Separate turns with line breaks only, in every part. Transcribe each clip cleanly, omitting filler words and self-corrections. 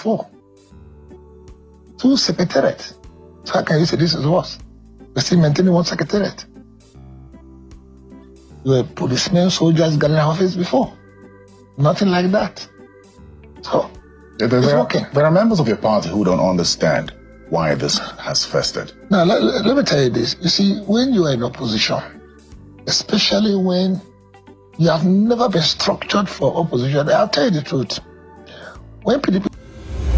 before. 2 secretariats. So how can you say this is worse? We're still maintaining 1 secretariat. There were policemen, soldiers gathering office before. Nothing like that. So, it's working.
There are members of your party who don't understand why this has festered.
Now, let me tell you this. You see, when you are in opposition, especially when you have never been structured for opposition, I'll tell you the truth. When PDP...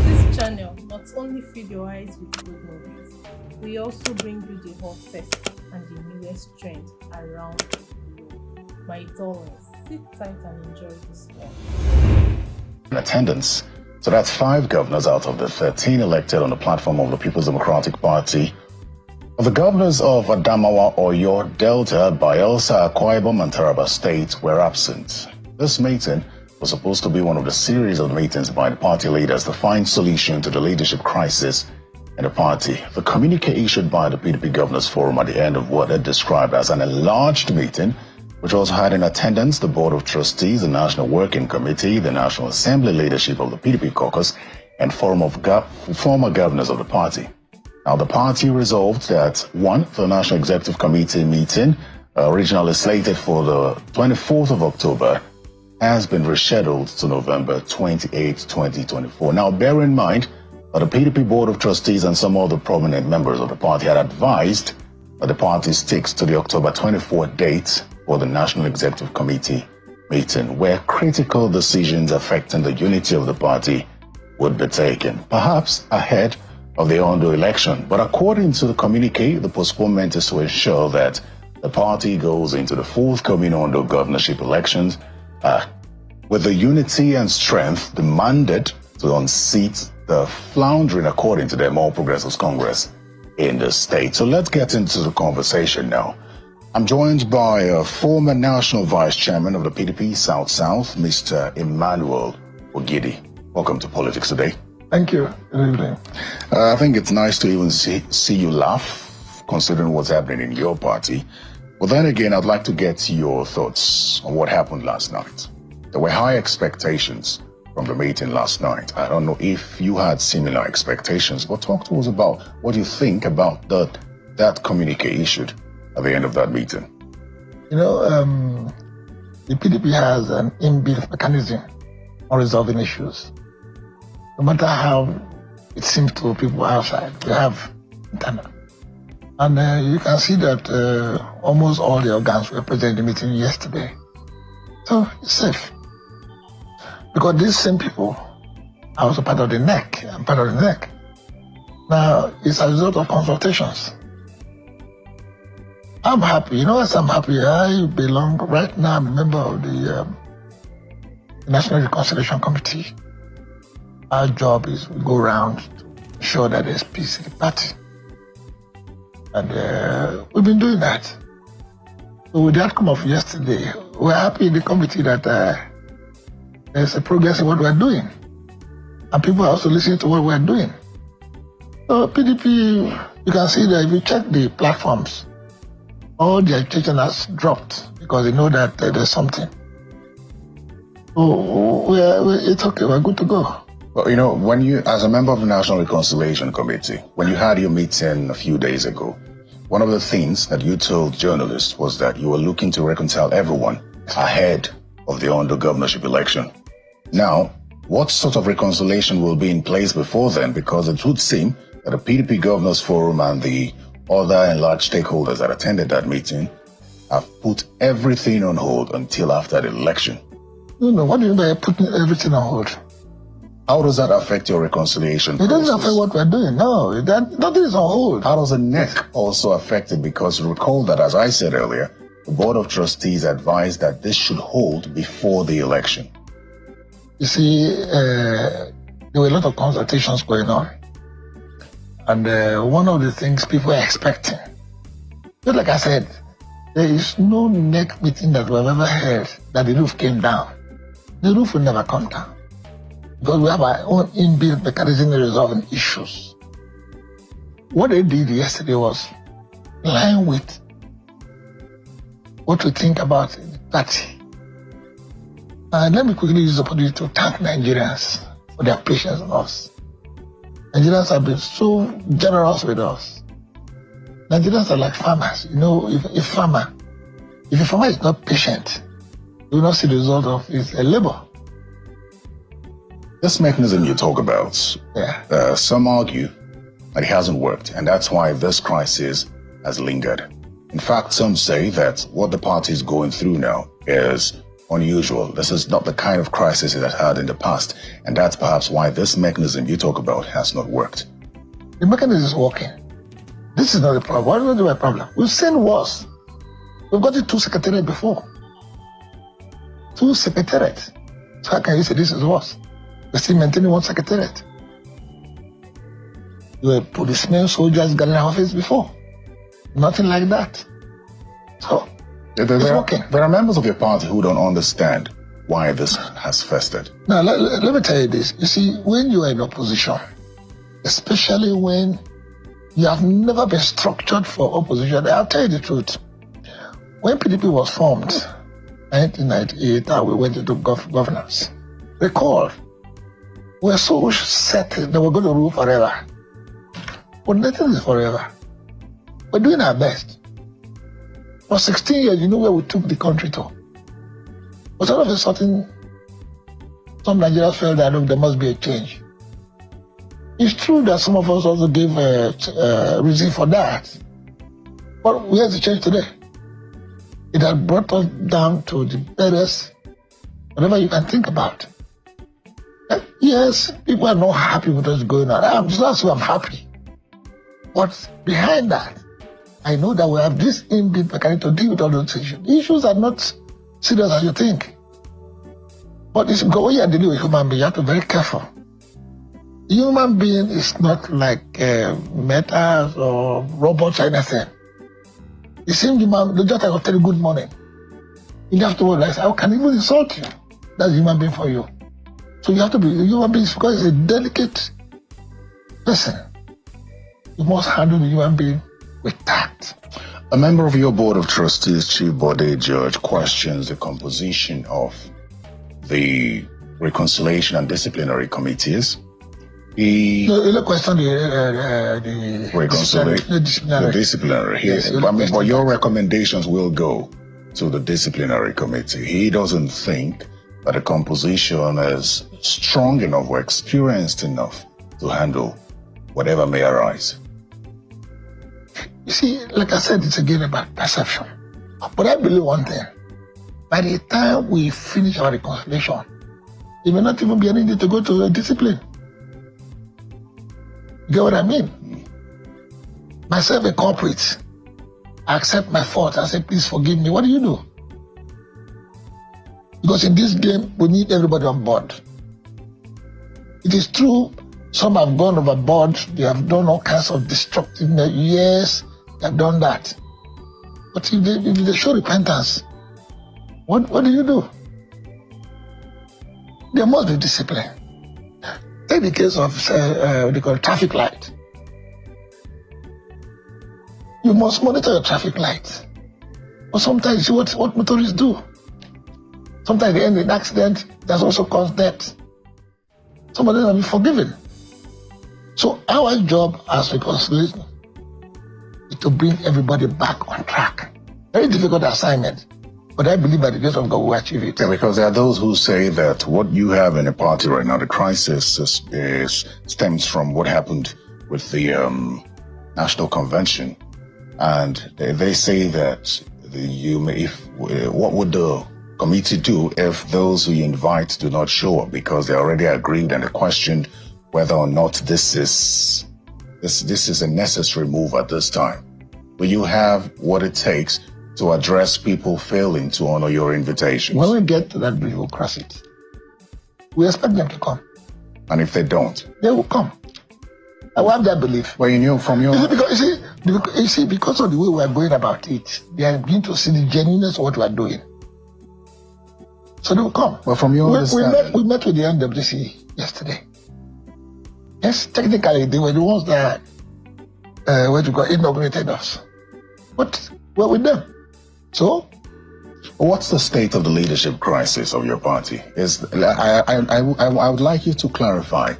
This channel not only feed your eyes with good movies, we also bring you the hottest and the newest trend around the globe. My darlings, sit tight and enjoy this one.
In attendance. So that's 5 governors out of the 13 elected on the platform of the People's Democratic Party. The governors of Adamawa, Oyo, Delta, Bayelsa, Akwa Ibom, and Taraba states were absent. This meeting was supposed to be one of the series of meetings by the party leaders to find solution to the leadership crisis in the party. The communique issued by the PDP Governors Forum at the end of what they described as an enlarged meeting, which also had in attendance the Board of Trustees, the National Working Committee, the National Assembly leadership of the PDP caucus, and former governors of the party. Now, the party resolved that, 1, the National Executive Committee meeting, originally slated for the 24th of October, has been rescheduled to November 28, 2024. Now, bear in mind that the PDP Board of Trustees and some other prominent members of the party had advised that the party sticks to the October 24th date for the National Executive Committee meeting, where critical decisions affecting the unity of the party would be taken, perhaps ahead of the Ondo election. But according to the communique, the postponement is to ensure that the party goes into the forthcoming Ondo governorship elections with the unity and strength demanded to unseat the floundering, according to the All Progressives Congress in the state. So let's get into the conversation now. I'm joined by a former National Vice Chairman of the PDP South-South, Mr. Emmanuel Ogidi. Welcome to Politics Today.
Thank you. Good evening.
I think it's nice to even see you laugh, considering what's happening in your party. But then again, I'd like to get your thoughts on what happened last night. There were high expectations from the meeting last night. I don't know if you had similar expectations, but talk to us about what you think about that communique issued at the end of that meeting.
You know, the PDP has an inbuilt mechanism on resolving issues. No matter how it seems to people outside, we have internal. And you can see that almost all the organs were present in the meeting yesterday. So it's safe. Because these same people are also part of the NEC. I'm part of the NEC. Now, it's a result of consultations. I'm happy. You know what? I'm happy. I belong, right now, I'm a member of the National Reconciliation Committee. Our job is we go around to ensure that there's peace in the party. And we've been doing that. So with the outcome of yesterday, we're happy in the committee that there's a progress in what we're doing. And people are also listening to what we're doing. So PDP, you can see that if you check the platforms, all the agitation has dropped because they know that there's something. So it's okay, we're good to go.
Well, you know, when you, as a member of the National Reconciliation Committee, when you had your meeting a few days ago, one of the things that you told journalists was that you were looking to reconcile everyone ahead of the Ondo governorship election. Now, what sort of reconciliation will be in place before then? Because it would seem that the PDP Governors Forum and the other enlarged stakeholders that attended that meeting have put everything on hold until after the election.
No, what do you mean by putting everything on hold?
How does that affect your reconciliation process?
It doesn't affect what we're doing, no. Nothing is on hold.
How does the NEC also affect it? Because recall that, as I said earlier, the Board of Trustees advised that this should hold before the election.
You see, there were a lot of consultations going on. And one of the things people are expecting, just like I said, there is no NEC meeting that we've ever heard that the roof came down. The roof will never come down. Because we have our own inbuilt mechanism in resolving issues. What they did yesterday was in line with what we think about the party. And let me quickly use the opportunity to thank Nigerians for their patience on us. Nigerians have been so generous with us. Nigerians are like farmers. You know, if a farmer is not patient, you will not see the result of his labor.
This mechanism you talk about, some argue that it hasn't worked, and that's why this crisis has lingered. In fact, some say that what the party is going through now is unusual. This is not the kind of crisis it has had in the past, and that's perhaps why this mechanism you talk about has not worked.
The mechanism is working. This is not the problem. What is the problem? We've seen worse. We've got it 2 secretariats before. 2 secretariats. So how can you say this is worse? We're still maintaining 1 secretariat. There were policemen, soldiers got in our office before. Nothing like that. So, it's working.
There are members of your party who don't understand why this has festered.
Now, let me tell you this. You see, when you are in opposition, especially when you have never been structured for opposition, I'll tell you the truth. When PDP was formed, 1998, we went into governance. Recall, we were so set that we're going to rule forever. But nothing is forever. We're doing our best. For 16 years, you know where we took the country to. But all of a sudden, some Nigerians felt that there must be a change. It's true that some of us also gave a reason for that. But where's the change today? It has brought us down to the barest, whatever you can think about. Yes, people are not happy with what's going on. That's why I'm happy. But behind that, I know that we have this inbuilt mechanism to deal with all those issues. The issues are not serious as you think. But it's because when you are dealing with human being, you have to be very careful. The human being is not like metals or robots or anything. The same human, they just have to tell you good morning. You have to realize, how can I even insult you? That's human being for you. So you have to be a human being because it's a delicate person. You must handle the human being with tact.
A member of your board of trustees, Chief Bode George, questions the composition of the reconciliation and disciplinary committees. He
question
the disciplinary. Yes, but your recommendations will go to the disciplinary committee. He doesn't think that the composition is strong enough or experienced enough to handle whatever may arise.
You see, like I said, it's again about perception. But I believe one thing. By the time we finish our reconciliation, it may not even be any need to go to the discipline. You get what I mean? Myself, a culprit, I accept my fault. I say, please forgive me. What do you do? Because in this game, we need everybody on board. It is true, some have gone overboard. They have done all kinds of destructiveness. Yes, they have done that. But if they show repentance, what do you do? There must be discipline. Take the case of, what they call traffic light. You must monitor your traffic lights. But sometimes you see what motorists do. Sometimes they end in accident that's also caused death. Some of them have been forgiven. So our job as reconciliation is to bring everybody back on track. Very difficult assignment, but I believe by the grace of God we'll achieve it.
Yeah, because there are those who say that what you have in the party right now, the crisis stems from what happened with the National Convention. And they say that what would the committee do if those who you invite do not show up, because they already agreed and they questioned whether or not this is a necessary move at this time? Will you have what it takes to address people failing to honor your invitations?
When we get to that bridge, we'll cross it. We expect them to come.
And if they don't?
They will come. I will have that belief.
Well, you knew from your...
You see, because of the way we are going about it, they are beginning to see the genuineness of what we are doing. So they will come.
Well, from your understanding...
We met with the NWC yesterday. Yes, technically, they were the ones that inaugurated us. But we're with them. So,
what's the state of the leadership crisis of your party? I would like you to clarify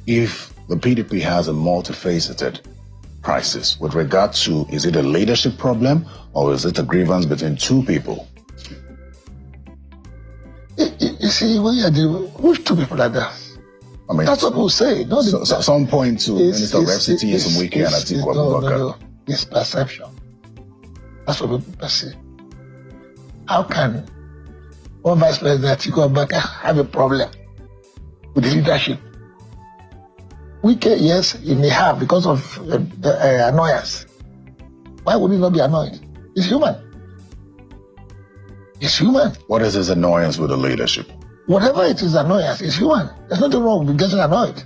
if the PDP has a multifaceted crisis with regard to, is it a leadership problem or is it a grievance between two people?
You see, which two people are there?
I mean,
that's what we'll say. No,
some point to Minister of FCT is Wike and Atiku Abubakar.
No. It's perception. That's what people perceive. How can one Vice President Atiku Abubakar have a problem with the leadership? Wike, yes, he may have because of annoyance. Why would he not be annoyed? He's human. He's human.
What is his annoyance with the leadership?
Whatever it is, annoyance is human. There's nothing wrong with getting annoyed.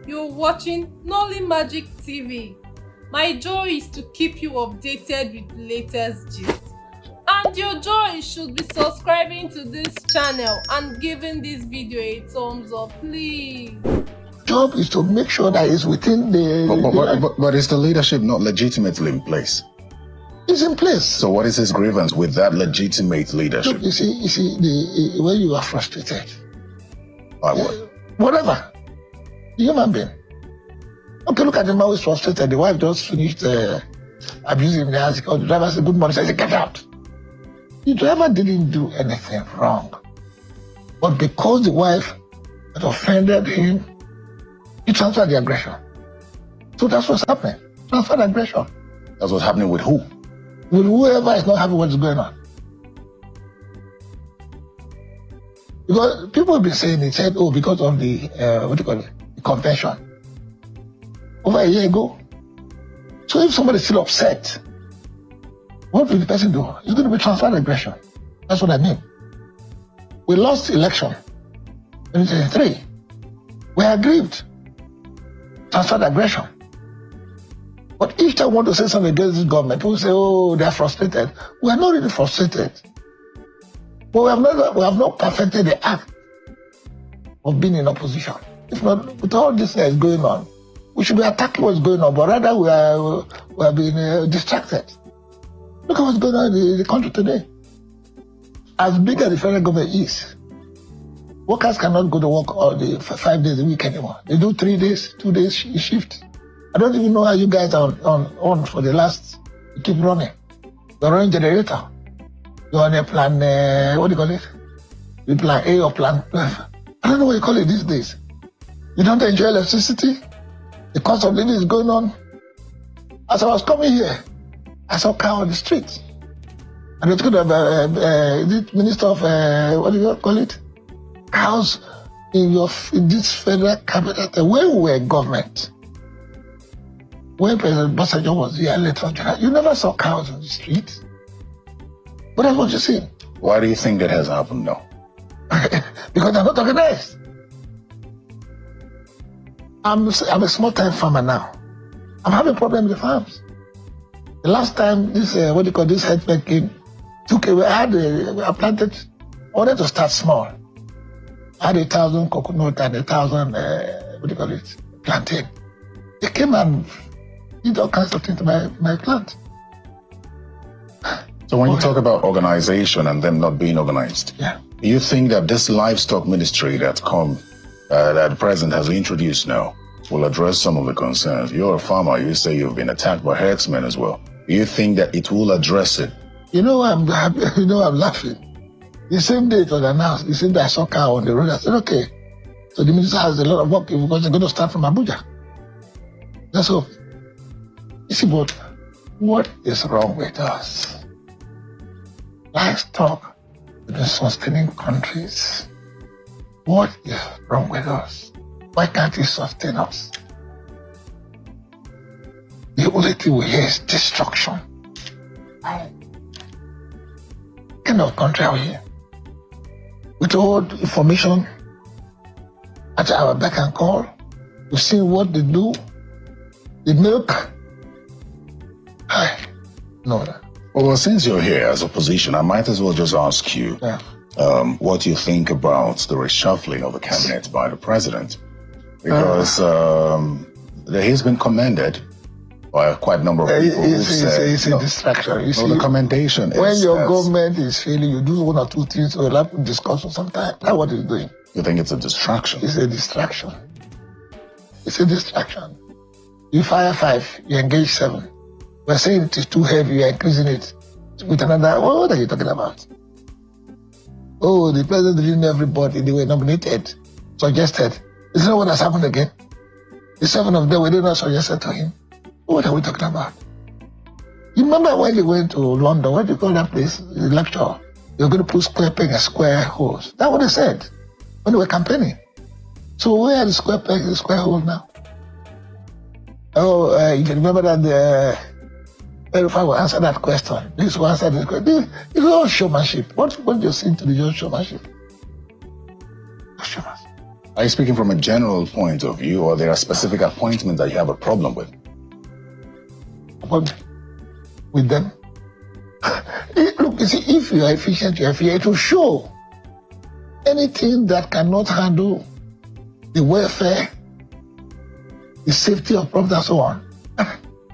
You're watching Nolly Magic TV. My joy is to keep you updated with the latest gist. And your joy should be subscribing to this channel and giving this video a thumbs up, please.
Job is to make sure that it's within the...
But is the leadership not legitimately in place?
It's in place.
So what is his grievance with that legitimate leadership?
Look, you see, when you are frustrated.
By what?
Whatever. Human being. Okay, look at the man who's frustrated. The wife just finished abusing him. The house. The driver said, good morning. Said, get out. The driver didn't do anything wrong. But because the wife had offended him, he transferred the aggression. So that's what's happening. Transferred aggression.
That's what's happening with who?
With whoever is not happy what's going on. Because people have been saying, it said, oh, because of the, the convention. Over a year ago. So if somebody's still upset, what will the person do? It's going to be transferred aggression. That's what I mean. We lost election in 2023. We are aggrieved. Transferred aggression. But each time we want to say something against this government, people say, oh, they're frustrated. We are not really frustrated. But we have not perfected the act of being in opposition. If not, with all this that is going on, we should be attacking what's going on, but rather we are being distracted. Look at what's going on in the country today. As big as the federal government is, workers cannot go to work all the 5 days a week anymore. They do 3 days, 2 days shift. I don't even know how you guys are on for the last, you keep running. You're running generator. You're on a plan, what do you call it? The plan A or plan 12. I don't know what you call it these days. You don't enjoy electricity? The cost of living is going on. As I was coming here, I saw a car on the street. And it's going to have the Minister of, what do you call it? Cows in this federal cabinet. When we were government, when President Basajo was here later on, you never saw cows on the street. But that's what you see.
Why do you think that has happened now?
Because they're not organized. I'm a small-time farmer now. I'm having problems with the farms. The last time this, this headman came, took away, I planted, I wanted to start small. I had 1,000 coconut and 1,000, plantain. They came and did all kinds of things to my plant.
So when you talk about organization and them not being organized,
yeah.
Do you think that this livestock ministry that the president has introduced now will address some of the concerns? You're a farmer, you say you've been attacked by herdsmen as well. Do you think that it will address it?
I'm laughing. The same day it was announced, the same day I saw cow on the road, I said, okay, so the minister has a lot of work because they're going to start from Abuja. That's all. You see, but what is wrong with us? Livestock have been sustaining countries. What is wrong with us? Why can't it sustain us? The only thing we hear is destruction. What kind of country are we in? With all the information at our beck and call, we've seen what they do, the milk. No.
Well, since you're here as opposition, I might as well just ask you what you think about the reshuffling of the cabinet by the president. Because he's been commended by quite a number of people who said,
it's a distraction. You see,
the commendation
when
is
your
that
government is failing, you do one or two things, so you'll have to discuss for some time. That's what it's doing.
you think it's a distraction.
It's a distraction. It's a distraction. You fire 5, you engage 7. We're saying it is too heavy, you're increasing it with another. What are you talking about? Oh, the president didn't everybody, they were nominated, suggested. Isn't that what has happened again? The 7 of them were not suggested to him. What are we talking about? You remember when they went to London, what do you call that place? The lecture. They were going to put square peg and square holes. That's what they said when they were campaigning. So where are the square peg and the square holes now? Oh, you can remember that if I will answer that question, this will answer this question. It's all showmanship. What do you think to the just showmanship? Showmanship.
Are you speaking from a general point of view, or there are specific appointments that you have a problem with?
With them? Look, you see, if you are efficient, you are here to show anything that cannot handle the welfare, the safety of property and so on.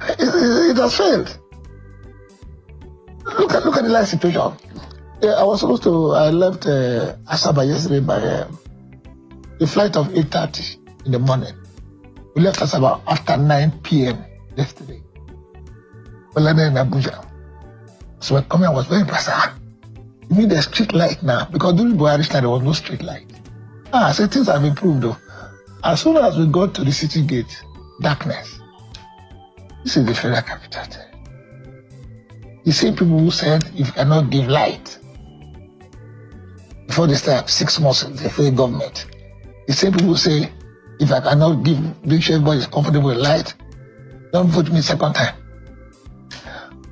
It has failed. Look at the last situation. I left Asaba yesterday by the flight of 8:30 in the morning. We left Asaba after 9 p.m. yesterday. We landed in Abuja. So when coming, I was very impressed. You mean there's street light now? Because during Buhari's time, there was no street light. So things have improved though. As soon as we got to the city gate, darkness. This is the federal capital. You see people who said, if you cannot give light, before they start 6 months, the federal government. You see people who say, if I cannot make sure everybody is comfortable with light, don't vote me second time.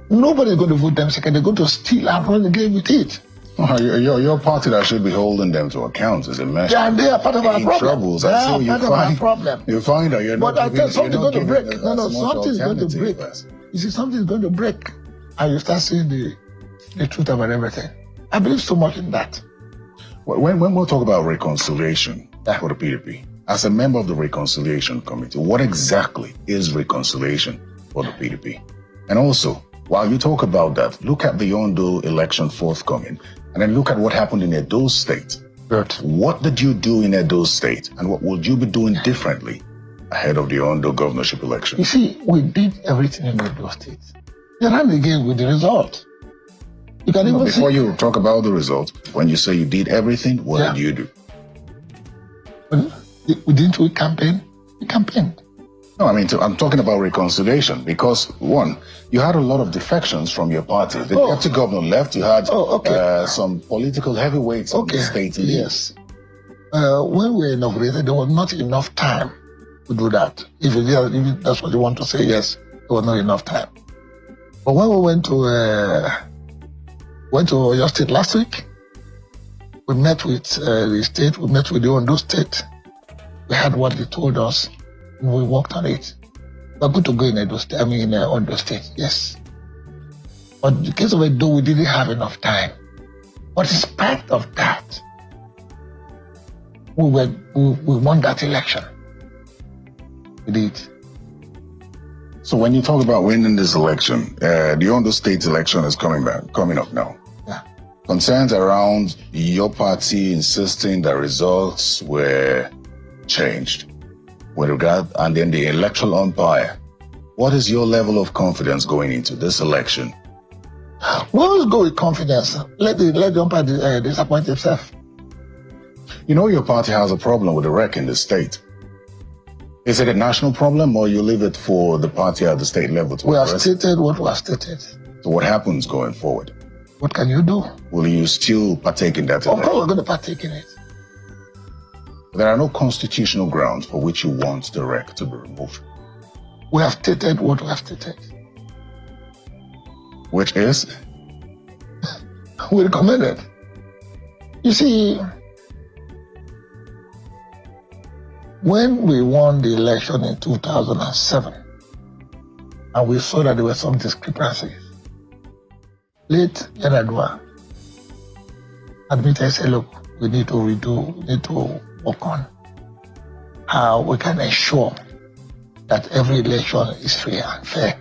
Nobody's going to vote them second. They're going to steal and run the game with it.
Your party that should be holding them to account is a mess.
Yeah, they are part of our problem.
Troubles.
They are part of our problem.
You find that you're not.
But I tell something's going to break. No, something's going to break.
First.
You see, something's going to break, and you start seeing the truth about everything. I believe so much in that.
When we'll talk about reconciliation for the PDP, as a member of the reconciliation committee, what exactly is reconciliation for the PDP? And also, while you talk about that, look at the Ondo election forthcoming, and then look at what happened in Edo State.
Good.
What did you do in Edo State, and what would you be doing differently ahead of the Ondo governorship election?
You see, we did everything in Edo State. You ran the game with the result. You can even
before you talk about the result, when you say you did everything, what did you do?
We didn't campaign. We campaigned.
No, I mean, I'm talking about reconciliation because, one, you had a lot of defections from your party. The deputy governor left. You had some political heavyweights in the state.
Yes. When we were inaugurated, there was not enough time to do that. If that's what you want to say, yes, there was not enough time. But when we went to your state last week, we met with the state, we met with the Ondo state. We had what they told us. We worked on it. We're good to go in Ondo State, yes. But in the case of Edo, we didn't have enough time. But in spite of that, we won that election. We did.
So when you talk about winning this election, the Ondo State election is coming up now.
Yeah.
Concerns around your party insisting that results were changed with regard, and then the electoral umpire. What is your level of confidence going into this election?
We'll always go with confidence. Let the umpire disappoint himself.
You know your party has a problem with the rec in the state. Is it a national problem, or you leave it for the party at the state level to address?
We have stated what we have stated.
So what happens going forward?
What can you do?
Will you still partake in that?
Of course we're going to partake in it.
There are no constitutional grounds for which you want the rec to be removed.
We have stated what we have stated.
Which is?
We recommend it. You see, when we won the election in 2007, and we saw that there were some discrepancies, late Yaradua admitted, said, look, we need to redo, we need to work on how we can ensure that every election is free and fair.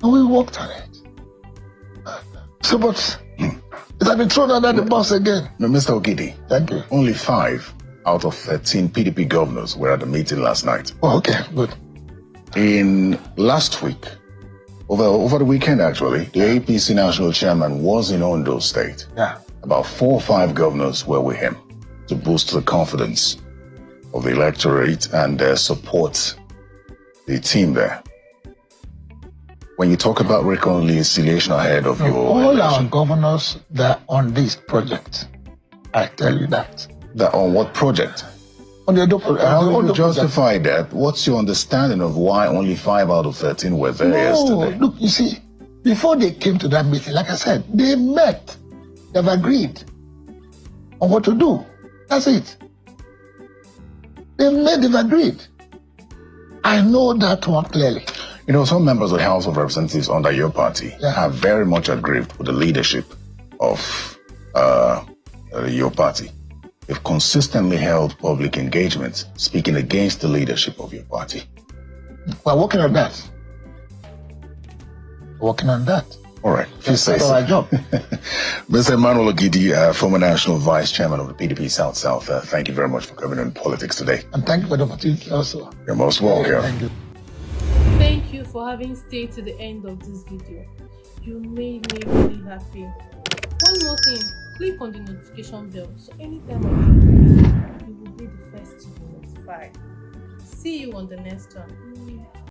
And we worked on it. So, but it has been thrown under the bus again.
No, Mr. Ogidi,
Thank you.
only 5 out of 13 PDP governors were at the meeting last night.
Oh, okay, good.
In last week, over the weekend actually, the APC national chairman was in Ondo State.
Yeah.
About 4 or 5 governors were with him to boost the confidence of the electorate and support the team there. When you talk about reconciliation ahead of your
all
election,
our governors that are on this project, I tell you that.
that on what project?
On the
How do you justify that? What's your understanding of why only 5 out of 13 were there yesterday?
Look, you see, before they came to that meeting, like I said, they met. They've agreed on what to do. That's it. They've agreed. I know that one clearly.
You know, some members of the House of Representatives under your party are very much aggrieved with the leadership of your party. They've consistently held public engagements speaking against the leadership of your party.
We're working on that. Working on that.
All right.
That's our job.
Mr. Emmanuel Ogidi, former National Vice Chairman of the PDP South-South, thank you very much for coming on Politics today.
And thank you for the opportunity also.
You're most welcome.
Thank you.
Thank you for having stayed to the end of this video. You made me really happy. One more thing, click on the notification bell so anytime I make a video, you will be the first to be notified. See you on the next one.